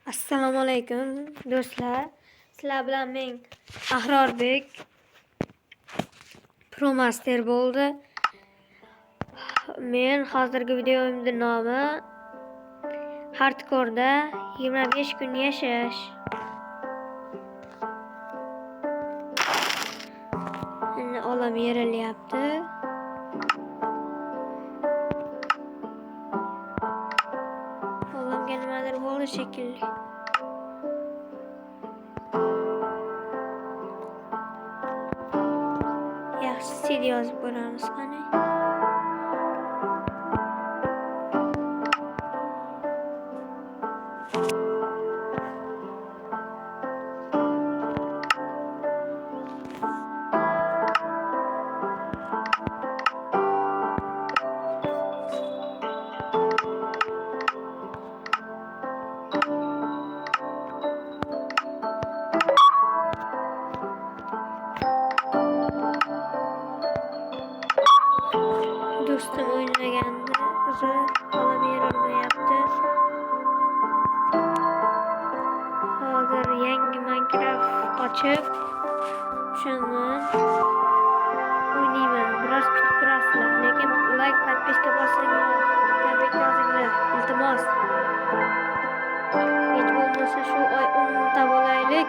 Assalomu alaykum do'stlar. Sizlar bilan men Ahrorbek Promaster bo'ldi. Men hozirgi videomning nomi Hardcore'da 25 kun yashash. Endi olam yerilyapti. Olamga nimadir bo'ldi shekilli. Yaxshi sil yozib ko'ramiz qani. Do'stim o'ynaganda olam yerilmayapti. Hozir yangi Minecraft ochib o'shandan o'ynayman. Biroz kutib turasizlar, lekin like, podpiska bosinglar, tabrik yozinglar, iltimos. Hech bo'lmasa shu oy 10 ta bo'laylik.